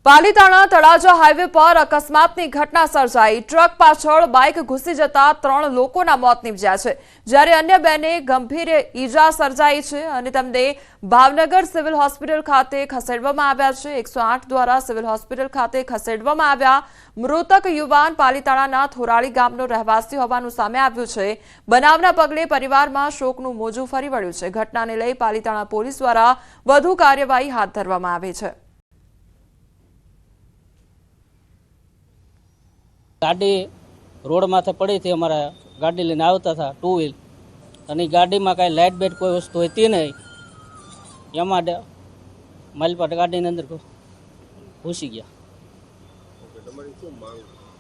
Palitana Talaja highway પર અકસ્માતની ઘટના સર્જાઈ। ટ્રક પાછળ બાઇક ઘૂસી જતા 3 લોકોના મોત નીપજ્યા છે, જ્યારે અન્ય 2ને ગંભીર ઈજા સર્જાઈ છે અને તેમને ભાવનગર સિવિલ હોસ્પિટલ ખાતે ખસેડવામાં આવ્યા છે। 108 દ્વારા સિવિલ હોસ્પિટલ ખાતે ખસેડવામાં આવ્યા। મૃતક યુવાન પાલીતાણાના થોરાળી ગામનો રહેવાસી હોવાનું સામે આવ્યું છે। બનાવના પગલે પરિવારમાં શોકનું મોજું ફરી વળ્યું છે। ઘટનાને લઈ પાલીતાણા પોલીસ દ્વારા વધુ કાર્યવાહી હાથ ધરવામાં આવી છે। गाड़ी रोड माथे पड़ी थी, हमारा गाड़ी लेने आवता था 2 व्हील અને ગાડીમાં કાંઈ લાઇટ બેટ કોઈ વસ્તુ હતી નહીં, એમાં માલપાટ ગાડીની અંદર ઘૂસી ગયા।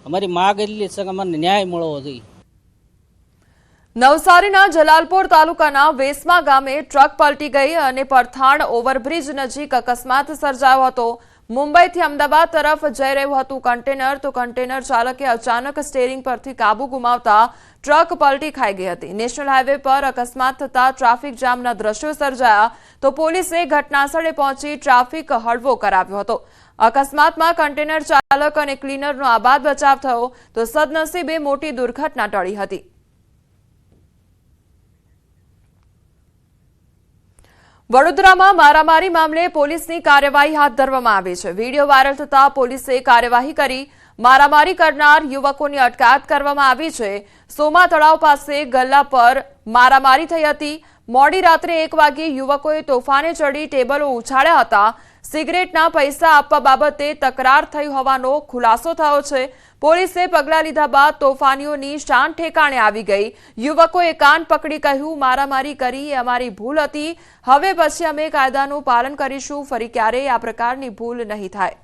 અમારી માગ એટલી છે કે અમને ન્યાય મળવો જોઈએ। નવસારીના જલાલપોર તાલુકાના વેસમા ગામે ટ્રક પલટી ગઈ અને પરથાણ ઓવરબ્રિજ નજીક અકસ્માત સર્જાયો હતો। મુંબઈથી અમદાવાદ તરફ જઈ રહ્યું હતું કન્ટેનર, તો કન્ટેનર ચાલકે અચાનક સ્ટીયરિંગ પરથી કાબુ ગુમાવતા ટ્રક પલટી ખાઈ ગઈ હતી। નેશનલ હાઈવે પર અકસ્માત થતા ટ્રાફિક જામના દ્રશ્યો સર્જાયા, તો પોલીસે ઘટનાસ્થળે પહોંચી ટ્રાફિક હળવો કરાવ્યો હતો। અકસ્માતમાં કન્ટેનર ચાલક અને ક્લીનરનો આબાદ બચાવ થયો, તો સદનસીબે મોટી દુર્ઘટના ટળી હતી। વડોદરામાં મારામારી મામલે પોલીસની કાર્યવાહી હાથ ધરવામાં આવી છે। વિડીયો વાયરલ થતા પોલીસે કાર્યવાહી કરી મારામારી કરનાર યુવકોની અટકાયત કરવામાં આવી છે। સોમા તળાવ પાસે ગલ્લા પર મારામારી થઈ હતી। મોડી રાત્રે 1 વાગે યુવકોએ તોફાને ચડી ટેબલો ઉછાળ્યા હતા। સિગરેટના પૈસા આપવા બાબતે તકરાર થઈ હોવાનો ખુલાસો થયો છે। પોલીસે પગલાં લીધા બાદ તોફાનીઓની શાન ઠેકાણે આવી ગઈ। યુવકોએ કાન પકડી કહ્યું, મારામારી કરી એ અમારી ભૂલ હતી, હવે પછી અમે કાયદાનું પાલન કરીશું, ફરી ક્યારેય આ પ્રકારની ભૂલ નહીં થાય।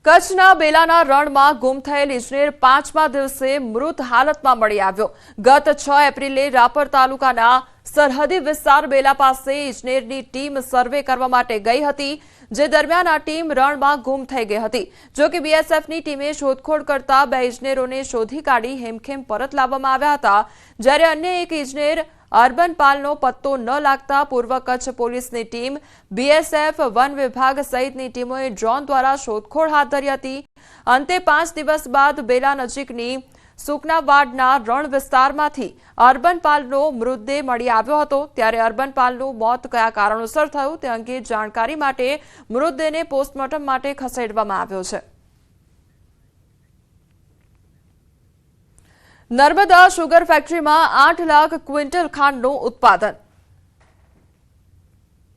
કચ્છના બેલાના રણમાં ગુમ થયેલ ઇજનેર 5મા દિવસે મૃત હાલતમાં મળી આવ્યો। ગત 6 એપ્રિલે રાપર તાલુકાના સરહદી વિસ્તાર બેલા પાસે ઇજનેરની ટીમ સર્વે કરવા માટે ગઈ હતી, જે દરમિયાન આ ટીમ રણમાં ગુમ થઈ ગઈ હતી। જો કે બીએસએફની ટીમે શોધખોળ કરતા 2 ઇજનેરોને શોધી કાઢી હેમખેમ પરત લાવવામાં આવ્યા હતા, જ્યારે અન્ય એક ઇજનેર અર્બન પાલનો પત્તો ન લાગતા પૂર્વ કચ્છ પોલીસની ટીમ, બીએસએફ, વન વિભાગ સહિતની ટીમોએ ડ્રોન દ્વારા શોધખોળ હાથ ધરી હતી। અંતે 5 દિવસ બાદ બેલા નજીકની સુકનાવાડના રણ વિસ્તારમાંથી અર્બન પાલનો મૃતદેહ મળી આવ્યો હતો। ત્યારે અર્બન પાલનું મોત કયા કારણોસર થયું તે અંગે જાણકારી માટે મૃતદેહને પોસ્ટમોર્ટમ માટે ખસેડવામાં આવ્યો છે। નર્મદા શુગર ફેક્ટરીમાં 8 લાખ ક્વિન્ટલ ખાંડનું ઉત્પાદન।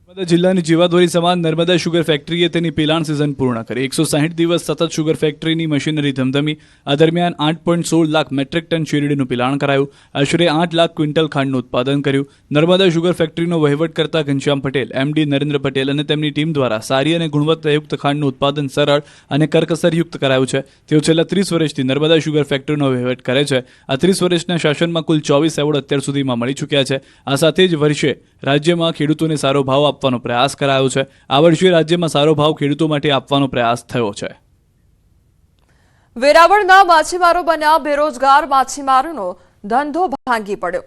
નર્મદા જિલ્લાની જીવાદોરી સમાન નર્મદા શુગર ફેક્ટરીએ તેની પિલાણ સિઝન પૂર્ણ કરી 160 દિવસ સતત શુગર ફેક્ટરીની મશીનરી ધમધમી। આ દરમિયાન 8.16 લાખ મેટ્રિક ટન શેરડીનું પિલાણ કરાયું। આશરે 8 લાખ ક્વિન્ટલ ખાંડનું ઉત્પાદન કર્યું। નર્મદા શુગર ફેક્ટરીનો વહીવટ કરતા ઘનશ્યામ પટેલ, એમડી નરેન્દ્ર પટેલ અને તેમની ટીમ દ્વારા સારી અને ગુણવત્તાયુક્ત ખાંડનું ઉત્પાદન સરળ અને કરકસરયુક્ત કરાયું છે। તેઓ છેલ્લા 30 વર્ષથી નર્મદા શુગર ફેક્ટરીનો વહીવટ કરે છે। આ 30 વર્ષના શાસનમાં કુલ 24 એવોર્ડ અત્યાર સુધીમાં મળી ચૂક્યા છે। આ સાથે જ વર્ષે રાજ્યમાં ખેડૂતોને સારો ભાવ આપવાનો પ્રયાસ કરાયો છે। આ વર્ષે રાજ્યમાં સારો ભાવ ખેડૂતો માટે આપવાનો પ્રયાસ થયો છે। વેરાવળના માછીમારો બન્યા બેરોજગાર, માછીમારોનો ધંધો ભાંગી પડ્યો।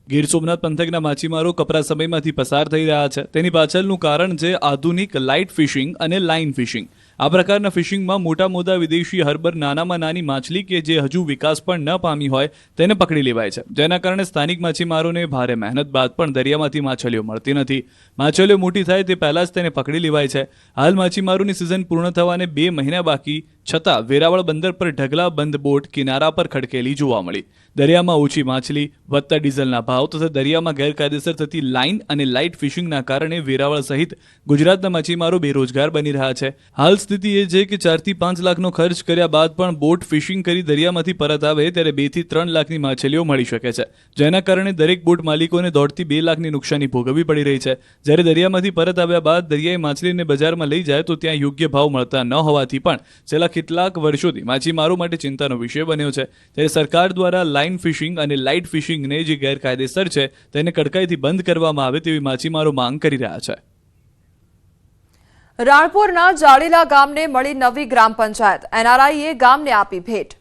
ગીર સોમનાથ પંથકના માછીમારો કપરા સમયમાંથી પસાર થઈ રહ્યા છે। તેની પાછળનું કારણ છે આધુનિક લાઇટ ફિશિંગ અને લાઇન ફિશિંગ। આ પ્રકારના ફિશિંગમાં મોટા વિદેશી હર્બર નાનામાં નાની માછલી કે જે હજુ વિકાસ પણ ન પામી હોય તેને પકડી લેવાય છે, જેના કારણે સ્થાનિક માછીમારોને ભારે મહેનત બાદ પણ દરિયામાંથી માછલીઓ મળતી નથી। માછલીઓ મોટી થાય તે પહેલા જ તેને પકડી લેવાય છે। હાલ માછીમારોની સિઝન પૂર્ણ થવાને 2 મહિના બાકી છતાં વેરાવળ બંદર પર ઢગલા બંધ બોટ કિનારા પર ખડકેલી જોવા મળી। દરિયામાં ઓછી માછલી, વધતા ડીઝલના ભાવ તથા દરિયામાં ગેરકાયદેસર થતી લાઇન અને લાઇટ ફિશિંગના કારણે વેરાવળ સહિત ગુજરાતના માછીમારો બેરોજગાર બની રહ્યા છે। હાલ સ્થિતિ એ છે કે 4 થી 5 લાખનો ખર્ચ કર્યા બાદ પણ બોટ ફિશિંગ કરી દરિયામાંથી પરત આવે ત્યારે 2 થી 3 લાખની માછલીઓ મળી શકે છે, જેના કારણે દરેક બોટ માલિકોને 1.5 થી 2 લાખની નુકસાની ભોગવવી પડી રહી છે। જ્યારે દરિયામાંથી પરત આવ્યા બાદ દરિયાઈ માછલીને બજારમાં લઈ જાય તો ત્યાં યોગ્ય ભાવ મળતા ન હોવાથી પણ છેલ્લા કેટલાક વર્ષોથી માછીમારો માટે ચિંતાનો વિષય બન્યો છે। ત્યારે સરકાર દ્વારા લાઇન ફિશિંગ અને લાઇટ ફિશિંગને જે ગેરકાયદેસર છે તેને કડકાઈથી બંધ કરવામાં આવે તેવી માછીમારો માંગ કરી રહ્યા છે। રાણપુરના જાડીલા ગામને મળી નવી ગ્રામ પંચાયત, એનઆરઆઈએ ગામને આપી ભેટ।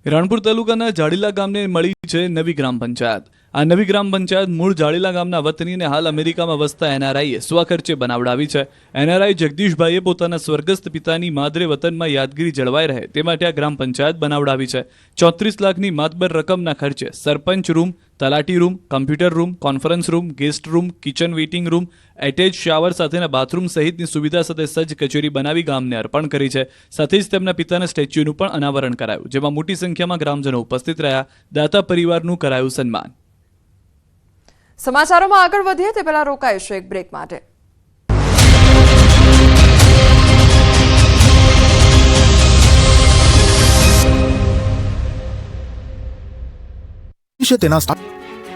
રાણપુર તાલુકાના જાડીલા ગામને મળી છે નવી ગ્રામ પંચાયત। આ નવી ગ્રામ પંચાયત મૂળ જાળીલા ગામના વતનીને હાલ અમેરિકામાં વસતા એનઆરઆઈએ સ્વખર્ચે બનાવડાવી છે. એનઆરઆઈ જગદીશભાઈએ પોતાના સ્વર્ગસ્થ પિતાની માદરે વતનમાં યાદગીરી જળવાઈ રહે તે માટે આ ગ્રામ પંચાયત બનાવડાવી છે. 34 લાખની માતબર રકમના ખર્ચે સરપંચ રૂમ, તલાટી room, computer room, conference room, guest room, kitchen waiting room, attach shower સાથેના બાથરૂમ સહિતની સુવિધા સાથે સજ્જ કચેરી બનાવી ગામને અર્પણ કરી છે. સાથે જ તેમના પિતાના સ્ટેચ્યુનું પણ અનાવરણ કરાયું, જેમાં મોટી સંખ્યામાં ગ્રામજનો ઉપસ્થિત રહ્યા. દાતા પરિવારનું કરાયું સન્માન. સમાચારોમાં આગળ વધીએ તે પહેલા રોકાઈશું એક બ્રેક માટે.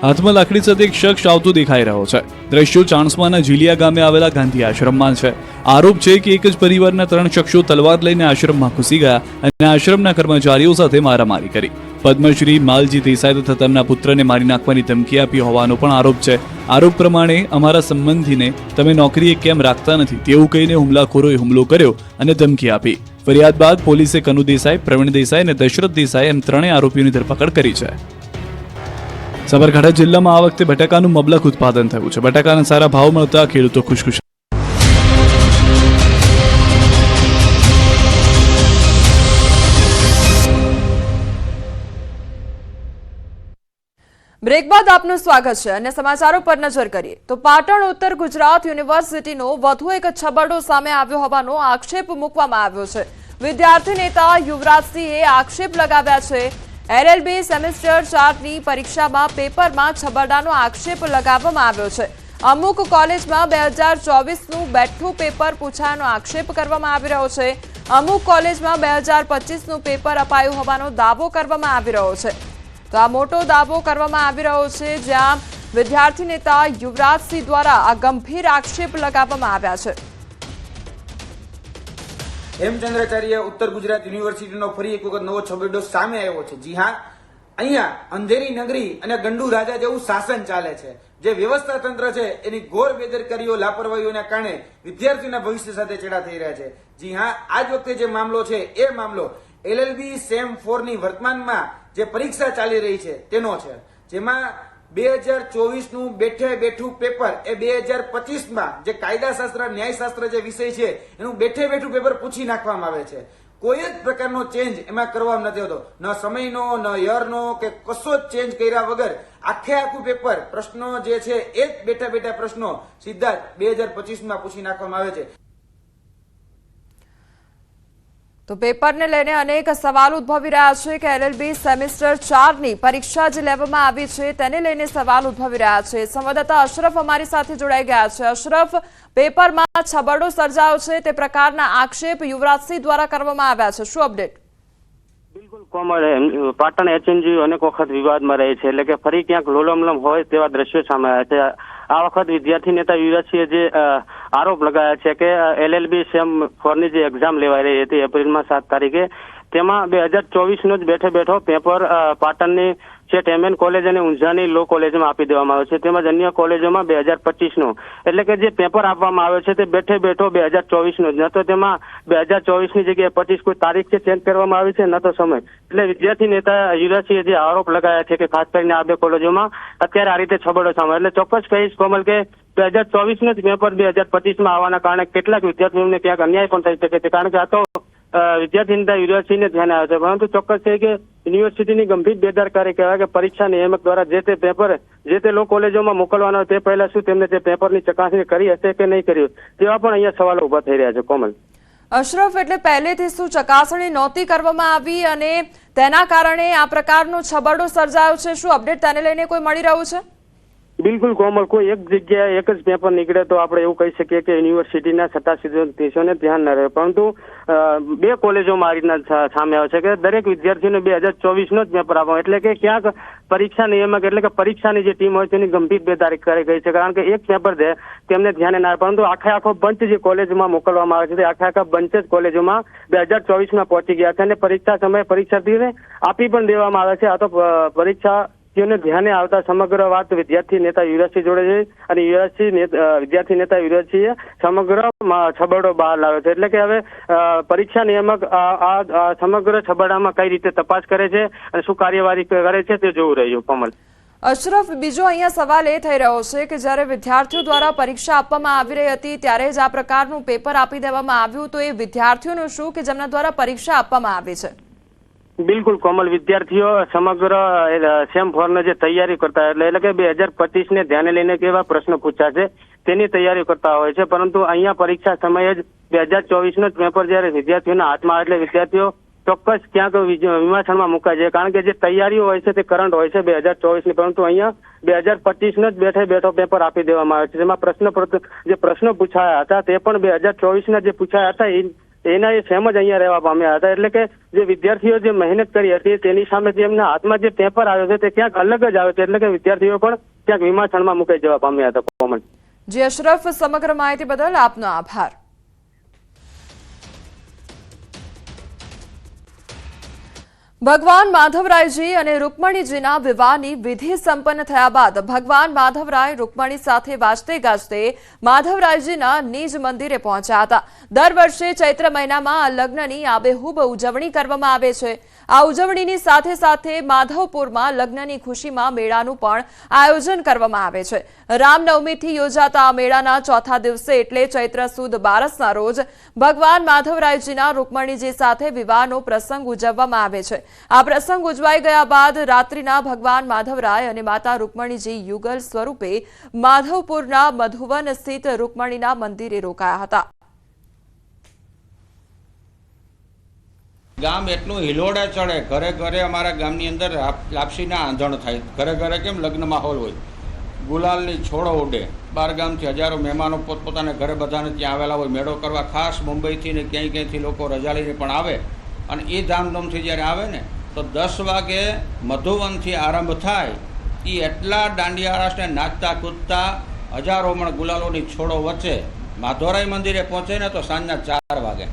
હાથમાં લાકડી સાથે એક શખ્સ આવતો દેખાઈ રહ્યો છે. દ્રશ્યો ચાણસ્માના ઝીલિયા ગામે આવેલા ગાંધી આશ્રમમાં છે. આરોપ છે કે એક જ પરિવારના 3 શખ્સો તલવાર લઈને આશ્રમમાં ઘૂસી ગયા અને આશ્રમના કર્મચારીઓ સાથે મારામારી કરી. પદ્મશ્રી માલજી દેસાઈ તથા તેમના પુત્રને મારી નાખવાની ધમકી આપી હોવાનો પણ આરોપ છે. આરોપ પ્રમાણે અમારા સંબંધીને તમે નોકરીએ કેમ રાખતા નથી તેવું કહીને હુમલાખોરોએ હુમલો કર્યો અને ધમકી આપી. ફરિયાદ બાદ પોલીસે કનુ દેસાઈ, પ્રવીણ દેસાઈ અને દશરથ દેસાઈ એમ 3 આરોપીઓની ધરપકડ કરી છે. સાબરકાંઠા જિલ્લામાં આ વખતે બટાકાનું મબલખ ઉત્પાદન થયું છે. બટાકાના સારા ભાવ મળતા ખેડૂતો ખુશખુશ. બ્રેક બાદ આપનું સ્વાગત છે અને સમાચારો પર નજર કરીએ તો પાટણ ઉત્તર ગુજરાત યુનિવર્સિટીનો વધુ એક છબરડો સામે આવ્યો હોવાનો આક્ષેપ મૂકવામાં આવ્યો છે. વિદ્યાર્થી નેતા યુવરાજસિંહે આક્ષેપ લગાવ્યા છે. એલએલબી સેમેસ્ટર 4ની પરીક્ષામાં પેપરમાં છબરડાનો આક્ષેપ લગાવવામાં આવ્યો છે. અમુક કોલેજમાં 2024નું બેઠું પેપર પૂછાયાનો આક્ષેપ કરવામાં આવી રહ્યો છે. અમુક કોલેજમાં 2025નું પેપર અપાયું હોવાનો દાવો કરવામાં આવી રહ્યો છે. તો આ મોટો દાવો કરવામાં આવી રહ્યો છે, જ્યાં વિદ્યાર્થી નેતા યુવરાજસિંહ દ્વારા આ ગંભીર આક્ષેપ લગાવવામાં આવ્યા છે. હેમચંદ્રાચાર્ય ઉત્તર ગુજરાત યુનિવર્સિટીનો ફરી એક વખત નવો છબરડો સામે આવ્યો છે. જી હા, અહીંયા અંધેરી નગરી અને ગંડુ રાજા જેવું શાસન ચાલે છે. જે વ્યવસ્થા તંત્ર છે એની ઘોર બેદરકારીઓ, લાપરવાહીઓના કારણે વિદ્યાર્થીના ભવિષ્ય સાથે ચેડા થઈ રહ્યા છે. જી હા, આજ વખતે જે મામલો છે એ મામલો એલએલબી સેમ 4ની વર્તમાનમાં જે પરીક્ષા ચાલી રહી છે તેનો છે, જેમાં 2024નું બેઠું પેપર એ 2025માં જે કાયદાશાસ્ત્ર, ન્યાયશાસ્ત્ર જે વિષય છે એનું બેઠું પેપર પૂછી નાખવામાં આવે છે. કોઈ જ પ્રકારનો ચેન્જ એમાં કરવામાં નથી હોતો, ન સમયનો, ન યરનો કે કશો જ ચેન્જ કર્યા વગર આખું પેપર, પ્રશ્નો જે છે એ જ બેઠા પ્રશ્નો સીધા જ 2025માં પૂછી નાખવામાં આવે છે. તો પેપરને લઈને અનેક સવાલ ઉદ્ભવી રહ્યા છે કે એલએલબી સેમેસ્ટર 4ની પરીક્ષા જે લેવામાં આવી છે તેને લઈને સવાલ ઉદ્ભવી રહ્યા છે. સંવાદદાતા અશરફ અમારી સાથે જોડાઈ ગયા છે. અશરફ, પેપરમાં છબરડો સર્જાયો છે તે પ્રકારના આક્ષેપ યુવરાજસિંહ દ્વારા કરવામાં આવ્યા છે, શું અપડેટ? બિલકુલ કોમળ, પાટણ એચએનજી અનેક વખત વિવાદમાં રહે છે, એટલે કે ફરી ક્યાંક લોલમલમ હોય તેવા દ્રશ્યો સામે આવ્યા છે. આ વખત વિદ્યાર્થી નેતા યુવરાજસિંહે જે આરોપ લગાવ્યા છે કે એલએલબી સેમ 4ની જે એક્ઝામ લેવાઈ રહી હતી એપ્રિલમાં 7 તારીખે, તેમાં 2024નો જ બેઠો પેપર પાટણની એમએન કોલેજ અને ઊંઝાની લો કોલેજમાં આપી દેવામાં આવ્યો છે. તેમજ અન્ય કોલેજોમાં 2025નો, એટલે કે જે પેપર આપવામાં આવ્યો છે તે બેઠો 2024નો જ, ન તો તેમાં 2024ની જગ્યાએ 25 કોઈ તારીખ છે ચેન્જ કરવામાં આવી છે, ન તો સમય. એટલે વિદ્યાર્થી નેતા યુવરાજસિંહે જે આરોપ લગાવ્યા છે કે ખાસ કરીને આ 2 કોલેજોમાં અત્યારે આ રીતે છબરડો સામે, એટલે ચોક્કસ કહીશ કોમલ કે 2024નો જ પેપર 2025માં આવવાના કારણે કેટલાક વિદ્યાર્થીઓને ક્યાંક અન્યાય પણ થઈ શકે છે. કારણ કે આ તો વિદ્યાર્થી નેતા યુવરાજસિંહને ધ્યાને આવે છે, પરંતુ ચોક્કસ છે કે યુનિવર્સિટીની ગંભીર બેદરકારી કહેવાય કે પરીક્ષા નિયામક દ્વારા જે તે પેપર જે તે લો કોલેજોમાં મોકલવાનો તે પહેલા શું તેમને તે પેપરની ચકાસણી કરી હશે કે નહીં કરી, તેવા પણ અહીંયા સવાલો ઉભા થઈ રહ્યા છે. કોમલ, અશરફ, એટલે પહેલેથી શું ચકાસણી નહોતી કરવામાં આવી અને તેના કારણે આ પ્રકારનો છબરડો સર્જાયો છે, શું અપડેટ તેને લઈને કોઈ મળી રહ્યું છે? બિલકુલ કોમલ, કોઈ એક જગ્યાએ એક જ પેપર નીકળે તો આપણે એવું કહી શકીએ કે યુનિવર્સિટીના સત્તાધીશોને ધ્યાન ન રહે, પરંતુ 2 કોલેજોમાં આ રીતના સામે આવે છે કે દરેક વિદ્યાર્થીઓને 2024નો જ પેપર આપવાનો, એટલે કે ક્યાંક પરીક્ષા નિયામક એટલે કે પરીક્ષાની જે ટીમ હોય તેની ગંભીર બેદરકારી ગઈ છે. કારણ કે એક પેપર છે તેમને ધ્યાને ના આવે, પરંતુ આખો બંચ જે કોલેજમાં મોકલવામાં આવે છે તે આખા બંચ જ કોલેજોમાં 2024માં પહોંચી ગયા છે અને પરીક્ષા સમયે પરીક્ષાર્થીઓને આપી પણ દેવામાં આવે છે. આ તો પરીક્ષાર્થીઓને ધ્યાને આવતા સમગ્ર વાત વિદ્યાર્થી નેતા યુવરાજસિંહ જોડે છે અને વિદ્યાર્થી નેતા યુવરાજસિંહે સમગ્ર છબરડો બહાર લાવ્યો છે. એટલે કે હવે પરીક્ષા નિયામક આ સમગ્ર છબરડામાં કઈ રીતે તપાસ કરે છે અને શું કાર્યવાહી કરે છે તે જોવું રહ્યું. કોમલ, અશરફ, બીજો અહીંયા સવાલ એ થઈ રહ્યો છે કે જ્યારે વિદ્યાર્થીઓ દ્વારા પરીક્ષા આપવામાં આવી રહી હતી ત્યારે જ આ પ્રકારનું પેપર આપી દેવામાં આવ્યું, તો એ વિદ્યાર્થીઓનું શું કે જેમના દ્વારા પરીક્ષા આપવામાં આવી છે? બિલકુલ કોમલ, વિદ્યાર્થીઓ સમગ્ર સેમ 4 જે તૈયારી કરતા એટલે કે 2025 ને ધ્યાને લઈને કેવા પ્રશ્નો પૂછાશે તેની તૈયારી કરતા હોય છે, પરંતુ અહીંયા પરીક્ષા સમયે જ 2024 નું પેપર જ્યારે વિદ્યાર્થીઓના હાથમાં એટલે વિદ્યાર્થીઓ ચોક્કસ ક્યાંક વિમાસણમાં મુકાય છે, કારણ કે જે તૈયારીઓ હોય છે તે કરંટ હોય છે 2024 ની, પરંતુ અહીંયા 2025 નો જ બેઠો પેપર આપી દેવામાં આવે છે, જેમાં જે પ્રશ્નો પૂછાયા હતા તે પણ 2024 ના જે પૂછાયા હતા એના એ સેમ જ અહીંયા રહેવા પામ્યા હતા, એટલે કે જે વિદ્યાર્થીઓ જે મહેનત કરી હતી તેની સામે જે એમના હાથમાં જે પેપર આવ્યો છે તે ક્યાંક અલગ જ આવે છે, એટલે કે વિદ્યાર્થીઓ પણ ક્યાંક વિમાસણમાં મુકાઈ જવા પામ્યા હતા. કોમન જી અશરફ, સમગ્ર માહિતી બદલ આપનો આભાર. ભગવાન માધવરાયજી અને રૂકમણીજીના વિવાહની વિધિ સંપન્ન થયા બાદ ભગવાન માધવરાય રૂકમણી સાથે વાજતે ગાજતે માધવરાયજીના નિજ મંદિરે પહોંચ્યા હતા. દર વર્ષે ચૈત્ર મહિનામાં આ લગ્નની આબેહૂબ ઉજવણી કરવામાં આવે છે. આ ઉજવણીની સાથે સાથે માધવપુરમાં લગ્નની ખુશીમાં મેળાનું પણ આયોજન કરવામાં આવે છે. રામનવમીથી યોજાતા આ મેળાના ચોથા દિવસે એટલે ચૈત્ર સુદ 12ના રોજ ભગવાન માધવરાયજીના રૂકમણીજી સાથે વિવાહનો પ્રસંગ ઉજવવામાં આવે છે. આ પ્રસંગ ઉજવાઈ ગયા બાદ રાત્રિના ભગવાન માધવરાય અને માતા રૂકમણીજી યુગલ સ્વરૂપે માધવપુરના મધુવન સ્થિત રૂકમણીના મંદિરે રોકાયા હતા. ગામ એટલું હિલોડે ચડે, ઘરે ઘરે અમારા ગામની અંદર લાપસીના આંધણ થાય. ઘરે ઘરે કેમ લગ્ન માહોલ હોય, ગુલાલની છોડો ઉડે, બાર ગામથી હજારો મહેમાનો પોતપોતાના ઘરે બધાને ત્યાં આવેલા હોય મેળો કરવા. ખાસ મુંબઈથી ને ક્યાંયથી લોકો રજા લઈને પણ આવે, અને એ ધામધૂમથી જ્યારે આવે ને તો 10 વાગે મધુવનથી આરંભ થાય. એ એટલા દાંડિયા રાસને નાચતા કૂદતા હજારો મણ ગુલાલોની છોડો વચ્ચે માધવરાય મંદિરે પહોંચે ને તો સાંજના 4 વાગે.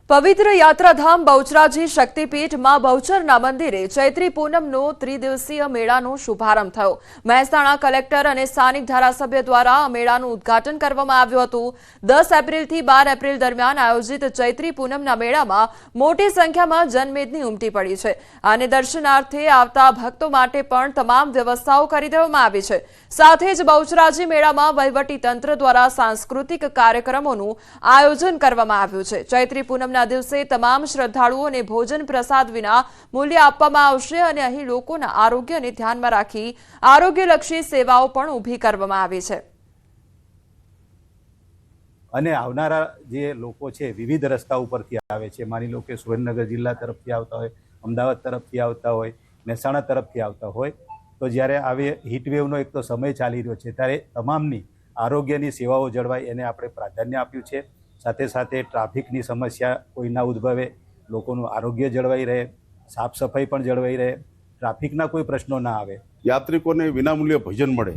પવિત્ર યાત્રાધામ બહુચરાજી શક્તિપીઠ માં બહુચરના મંદિરે ચૈત્રી પૂનમનો ત્રિદિવસીય મેળાનો શુભારંભ થયો. મહેસાણા કલેક્ટર અને સ્થાનિક ધારાસભ્ય દ્વારા આ મેળાનું ઉદ્ઘાટન કરવામાં આવ્યું હતું. 10 એપ્રિલથી 12 એપ્રિલ દરમિયાન આયોજિત ચૈત્રી પૂનમના મેળામાં મોટી સંખ્યામાં જનમેદની ઉમટી પડી છે અને દર્શનાર્થે આવતા ભક્તો માટે પણ તમામ વ્યવસ્થાઓ કરી દેવામાં આવી છે. સાથે જ બહુચરાજી મેળામાં વહીવટી તંત્ર દ્વારા સાંસ્કૃતિક કાર્યક્રમોનું આયોજન કરવામાં આવ્યું છે. ચૈત્રી પૂનમના દિવસે તમામ શ્રદ્ધાળુઓને ભોજન પ્રસાદ વિના મૂલ્ય આપવામાં આવશે અને અહીં લોકોના આરોગ્યને ધ્યાનમાં રાખી આરોગ્યલક્ષી સેવાઓ પણ ઊભી કરવામાં આવી છે. અને આવનારા જે લોકો છે વિવિધ રસ્તા ઉપરથી આવે છે, માની લો કે સુરેન્દ્રનગર જિલ્લા તરફથી આવતા હોય, અમદાવાદ તરફથી આવતા હોય, મહેસાણા તરફથી આવતા હોય, તો જ્યારે આવે હીટવેવનો એક તો સમય ચાલી રહ્યો છે ત્યારે તમામની આરોગ્યની સેવાઓ જળવાય એને આપણે પ્રાધાન્ય આપ્યું છે. સાથે સાથે ટ્રાફિકની સમસ્યા કોઈ ના ઉદ્ભવે, લોકોનું આરોગ્ય જળવાઈ રહે, સાફ સફાઈ પણ જળવાઈ રહે, ટ્રાફિકના કોઈ પ્રશ્નો ના આવે, યાત્રિકોને વિનામૂલ્યે ભોજન મળે,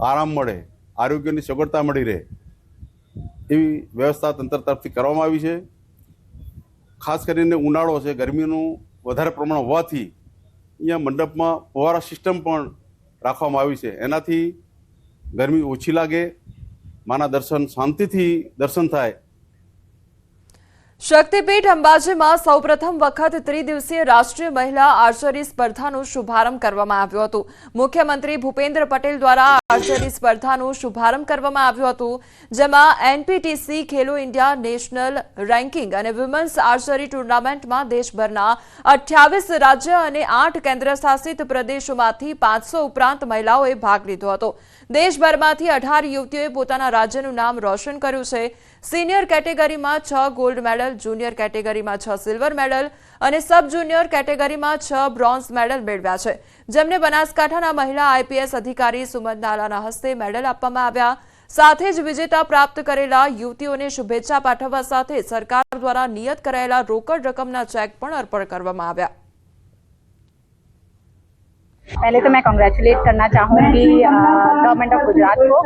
આરામ મળે, આરોગ્યની સગવડતા મળી રહે એવી વ્યવસ્થા તંત્ર તરફથી કરવામાં આવી છે. ખાસ કરીને ઉનાળો છે, ગરમીનું વધારે પ્રમાણ હોવાથી અહીંયા મંડપમાં ફુવારા સિસ્ટમ પણ રાખવામાં આવી છે. એનાથી ગરમી ઓછી લાગે, માના દર્શન શાંતિથી દર્શન થાય. શક્તિપીઠ અંબાજીમાં સૌપ્રથમ વખત ત્રિદિવસીય રાષ્ટ્રીય મહિલા આર્ચરી સ્પર્ધાનો શુભારંભ કરવામાં આવ્યો હતો. મુખ્યમંત્રી ભૂપેન્દ્ર પટેલ દ્વારા આર્ચરી સ્પર્ધાનો શુભારંભ કરવામાં આવ્યો હતો, જેમાં એનપીટીસી ખેલો ઇન્ડિયા નેશનલ રેન્કિંગ અને વિમેન્સ આર્ચરી ટુર્નામેન્ટમાં દેશભરના 28 રાજ્ય અને 8 કેન્દ્રશાસિત પ્રદેશોમાંથી 500 ઉપરાંત મહિલાઓએ ભાગ લીધો હતો. દેશભરમાંથી 18 યુવતીઓએ પોતાના રાજ્યનું નામ રોશન કર્યું છે. સિનિયર કેટેગરીમાં 6 ગોલ્ડ મેડલ, જુનિયર કેટેગરીમાં 6 સિલ્વર મેડલ અને સબ જુનિયર કેટેગરીમાં 6 બ્રોન્ઝ મેડલ મેળવ્યા છે, જેમને બનાસકાંઠાના મહિલા આઈપીએસ અધિકારી સુમન નાલાના હસ્તે મેડલ આપવામાં આવ્યા. સાથે જ વિજેતા પ્રાપ્ત કરેલા યુવતીઓને શુભેચ્છા પાઠવવા સાથે સરકાર દ્વારા નિયત કરાયેલા રોકડ રકમના ચેક પણ અર્પણ કરવામાં આવ્યા. पहले तो मैं कॉन्ग्रेचुलेट करना चाहूँगी गवर्नमेंट ऑफ गुजरात को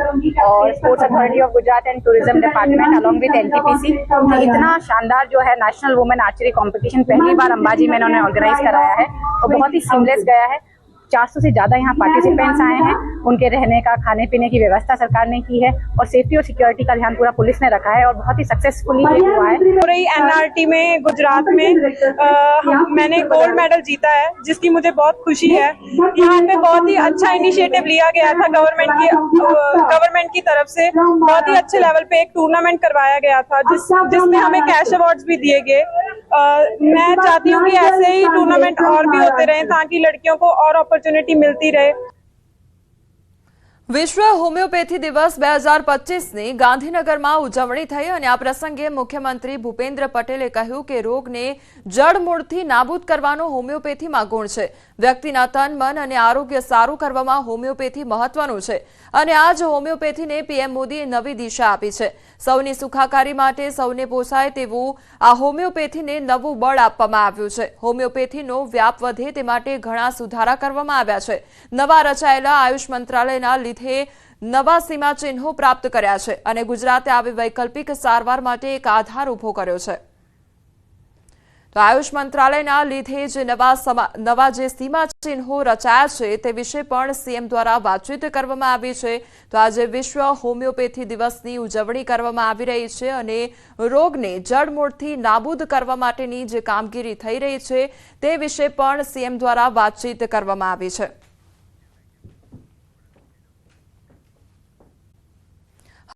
और sports authority of Gujarat and tourism department along with NTPC कि इतना शानदार जो है नेशनल वुमेन आर्चरी कंपटीशन पहली बार अंबाजी में इन्होंने ऑर्गेनाइज कराया है और बहुत ही सीमलेस गया है. 400 से ज़्यादा यहाँ पार्टिसिपेंट्स आए हैं। उनके रहने का, खाने पीने की व्यवस्था सरकार ने की है और सेफ्टी और सिक्योरिटी का ध्यान पूरा पुलिस ने रखा है और बहुत ही सक्सेसफुली ये हुआ है। पूरे NRT में, गुजरात में मैंने गोल्ड मेडल जीता है, जिसकी मुझे बहुत खुशी है। यहाँ पे बहुत ही अच्छा इनिशिएटिव लिया गया था गवर्नमेंट की तरफ से। बहुत ही अच्छे लेवल पे एक टूर्नामेंट करवाया गया था जिसमें हमें कैश अवार्ड्स भी दिए गए। मैं चाहती हूँ कि ऐसे ही टूर्नामेंट और भी होते रहें ताकि लड़कियों को और अपॉर्चुनिटी मिलती रहे। વિશ્વ હોમિયોપેથી દિવસ 2025ની ગાંધીનગરમાં ઉજવણી થઈ અને આ પ્રસંગે મુખ્યમંત્રી ભૂપેન્દ્ર પટેલે કહ્યું કે રોગને જડમૂળથી નાબૂદ કરવાનો હોમિયોપેથીમાં ગુણ છે। વ્યક્તિના તન, મન અને આરોગ્ય સારું કરવામાં હોમિયોપેથી મહત્વનું છે અને આ જ હોમિયોપેથીને પીએમ મોદીએ નવી દિશા આપી છે। સૌની સુખાકારી માટે સૌને પોસાય તેવું આ હોમિયોપેથીને નવું બળ આપવામાં આવ્યું છે। હોમિયોપેથીનો વ્યાપ વધે તે માટે ઘણા સુધારા કરવામાં આવ્યા છે। નવા રચાયેલા આયુષ મંત્રાલયના લીધે નવા સીમા ચિહ્નો પ્રાપ્ત કર્યા છે અને ગુજરાતે આવી વૈકલ્પિક સારવાર માટે એક આધાર ઊભો કર્યો છે। તો આયુષ મંત્રાલયના લીધે જે નવા જે સીમા ચિહ્નો રચાયા છે તે વિશે પણ સીએમ દ્વારા વાતચીત કરવામાં આવી છે। તો આજે વિશ્વ હોમિયોપેથી દિવસની ઉજવણી કરવામાં આવી રહી છે અને રોગને જડમૂળથી નાબૂદ કરવા માટેની જે કામગીરી થઈ રહી છે તે વિશે પણ સીએમ દ્વારા વાતચીત કરવામાં આવી છે।